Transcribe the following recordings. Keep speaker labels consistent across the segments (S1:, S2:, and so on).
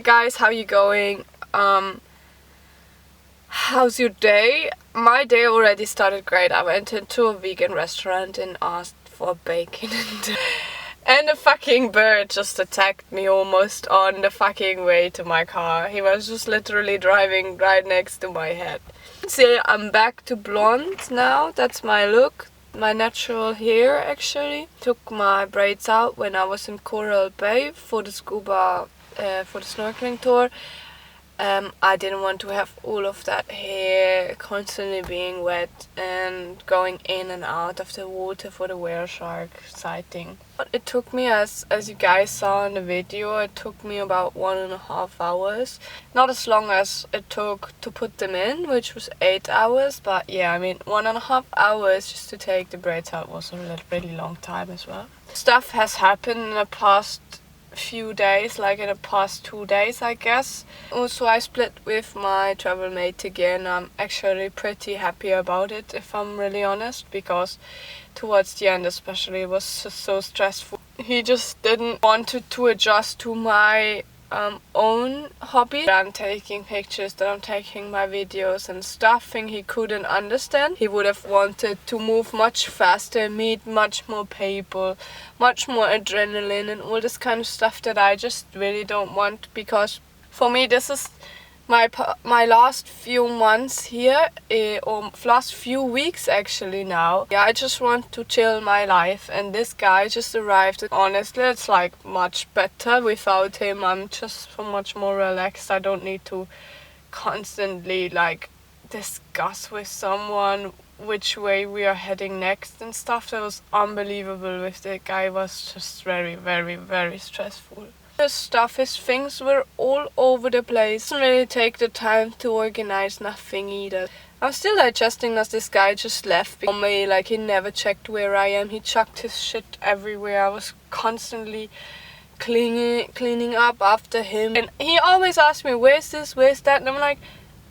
S1: Guys, how you going? How's your day? My day already started great. I went into a vegan restaurant and asked for bacon and a fucking bird just attacked me almost on the fucking way to my car. He was just literally driving right next to my head. See, I'm back to blonde now. That's my look. My natural hair actually. Took my braids out when I was in Coral Bay for the snorkeling tour. I didn't want to have all of that hair constantly being wet and going in and out of the water for the whale shark sighting. But it took me, as you guys saw in the video, it took me about 1.5 hours. Not as long as it took to put them in, which was 8 hours, but yeah, I mean 1.5 hours just to take the braids out was a really long time as well. Stuff has happened in the past few days, like in the past 2 days, I guess. Also, I split with my travel mate again. I'm actually pretty happy about it, if I'm really honest, because towards the end especially it was just so stressful. He just didn't want to adjust to my own hobby. That I'm taking pictures, that I'm taking my videos and stuff, and he couldn't understand. He would have wanted to move much faster, meet much more people, much more adrenaline and all this kind of stuff that I just really don't want, because for me this is my last few months here, or last few weeks actually now. Yeah, I just want to chill my life, and this guy just arrived. Honestly, it's like much better without him. I'm just so much more relaxed. I don't need to constantly like discuss with someone which way we are heading next and stuff. That was unbelievable with the guy. It was just very, very, very stressful. The stuff, his things were all over the place. Didn't really take the time to organize nothing either. I'm still digesting that this guy just left me, like he never checked where I am. He chucked his shit everywhere. I was constantly cleaning up after him, and he always asked me, where's this, where's that, and I'm like,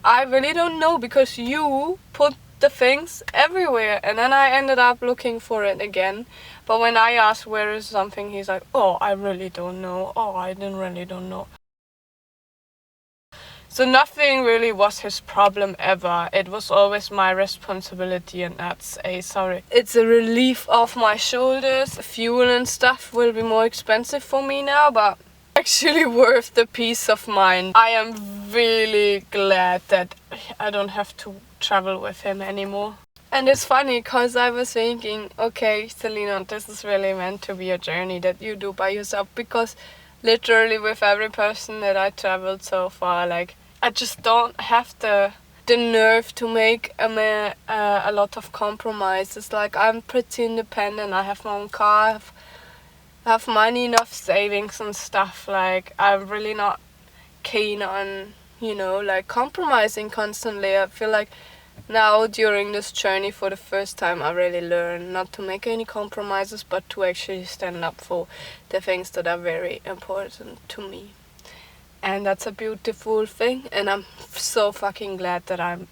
S1: I really don't know, because you put the things everywhere. And then I ended up looking for it again. But when I asked where is something, he's like, oh, I really don't know. Oh, I really don't know. So nothing really was his problem ever. It was always my responsibility, and that's sorry. It's a relief off my shoulders. Fuel and stuff will be more expensive for me now, but actually worth the peace of mind. I am really glad that I don't have to travel with him anymore. And it's funny because I was thinking, okay, Celina, this is really meant to be a journey that you do by yourself, because literally with every person that I traveled so far, like, I just don't have the nerve to make a lot of compromises. Like, I'm pretty independent. I have my own car, I have money, enough savings and stuff. Like, I'm really not keen on, like compromising constantly. I feel like now during this journey for the first time I really learned not to make any compromises, but to actually stand up for the things that are very important to me. And that's a beautiful thing, and I'm so fucking glad that I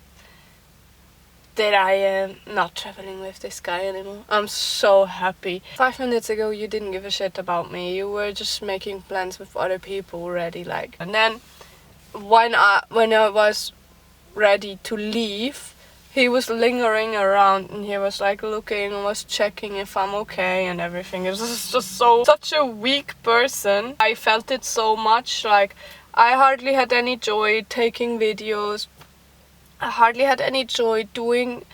S1: am not traveling with this guy anymore. I'm so happy. 5 minutes ago you didn't give a shit about me. You were just making plans with other people already, like. And then when I was ready to leave, he was lingering around, and he was like looking and was checking if I'm okay and everything. It was just such a weak person. I felt it so much. Like, I hardly had any joy taking videos. I hardly had any joy doing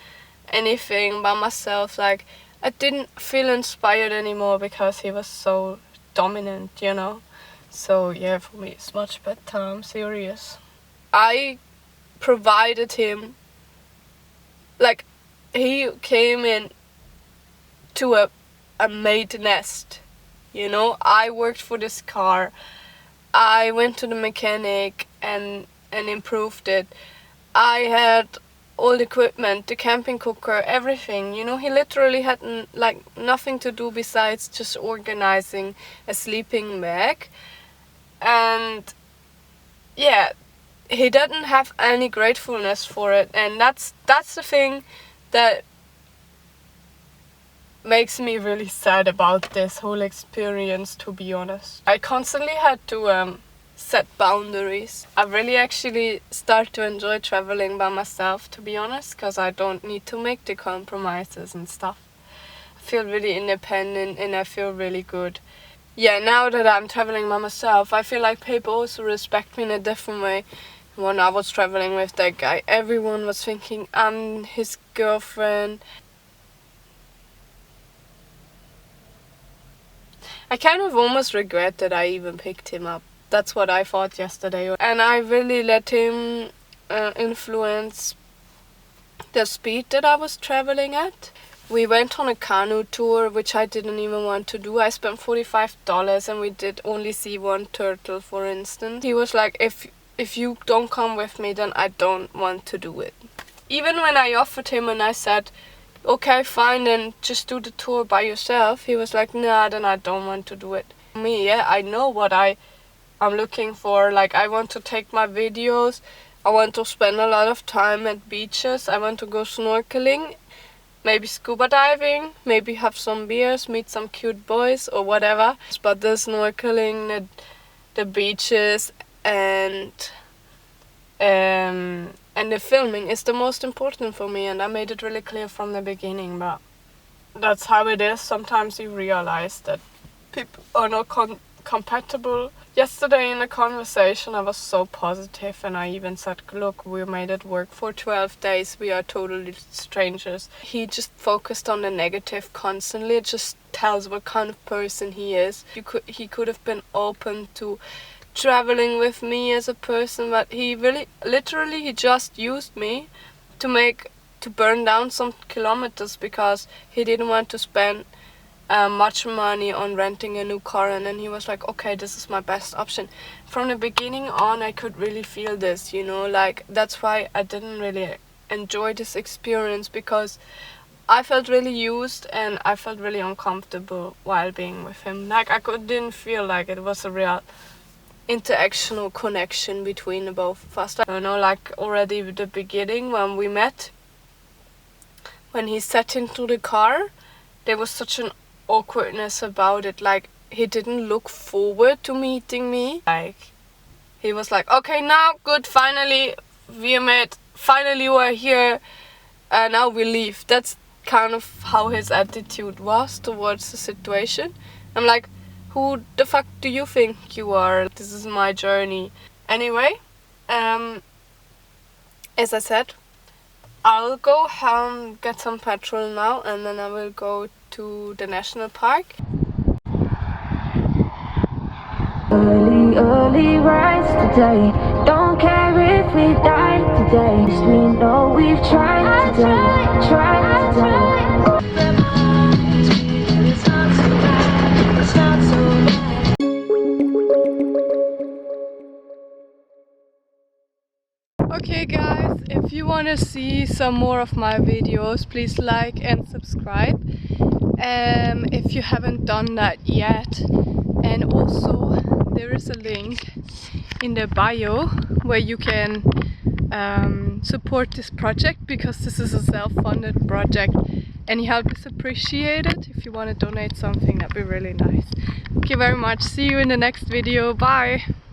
S1: anything by myself. Like, I didn't feel inspired anymore because he was so dominant, So yeah, for me it's much better. I'm serious. I provided him, like, he came in to a made nest, I worked for this car. I went to the mechanic and improved it. I had all the equipment, the camping cooker, everything, he literally had nothing to do besides just organizing a sleeping bag. And yeah, he didn't have any gratefulness for it, and that's the thing that makes me really sad about this whole experience, to be honest. I constantly had to set boundaries. I really actually start to enjoy traveling by myself, to be honest, because I don't need to make the compromises and stuff. I feel really independent and I feel really good. Yeah, now that I'm traveling by myself, I feel like people also respect me in a different way. When I was traveling with that guy, everyone was thinking I'm his girlfriend. I kind of almost regret that I even picked him up. That's what I thought yesterday. And I really let him influence the speed that I was traveling at. We went on a canoe tour, which I didn't even want to do. I spent $45 and we did only see one turtle, for instance. He was like, if you don't come with me, then I don't want to do it. Even when I offered him and I said, okay, fine, then just do the tour by yourself, he was like, nah, then I don't want to do it. Me, yeah, I know what I'm looking for. Like, I want to take my videos, I want to spend a lot of time at beaches, I want to go snorkeling, maybe scuba diving, maybe have some beers, meet some cute boys or whatever. But the snorkeling, the beaches and the filming is the most important for me, and I made it really clear from the beginning. But that's how it is. Sometimes you realize that people are not compatible. Yesterday in the conversation I was so positive and I even said, look, we made it work for 12 days, we are totally strangers. He just focused on the negative constantly. It just tells what kind of person he is. He could have been open to traveling with me as a person, but he really literally he just used me to burn down some kilometers because he didn't want to spend much money on renting a new car. And then he was like, okay, this is my best option. From the beginning on I could really feel this, you know, like that's why I didn't really enjoy this experience, because I felt really used and I felt really uncomfortable while being with him. Like didn't feel like it was a real interactional connection between the both of us. I don't know, like already at the beginning when we met, when he sat into the car, there was such an awkwardness about it. Like he didn't look forward to meeting me. Like he was like, okay, now good, finally we met, finally we're here, and now we leave. That's kind of how his attitude was towards the situation. I'm like, who the fuck do you think you are? This is my journey. Anyway, as I said, I'll go home, get some petrol now, and then I will go to the national park.
S2: Early rise today. Don't care if we die today. 'Cause we know we've tried today. Tried today. It's not so bad. It's not so bad.
S1: Okay guys, if you want to see some more of my videos, please like and subscribe if you haven't done that yet. And also there is a link in the bio where you can support this project, because this is a self-funded project. Any help is appreciated. If you want to donate something, that'd be really nice. Thank you very much. See you in the next video. Bye.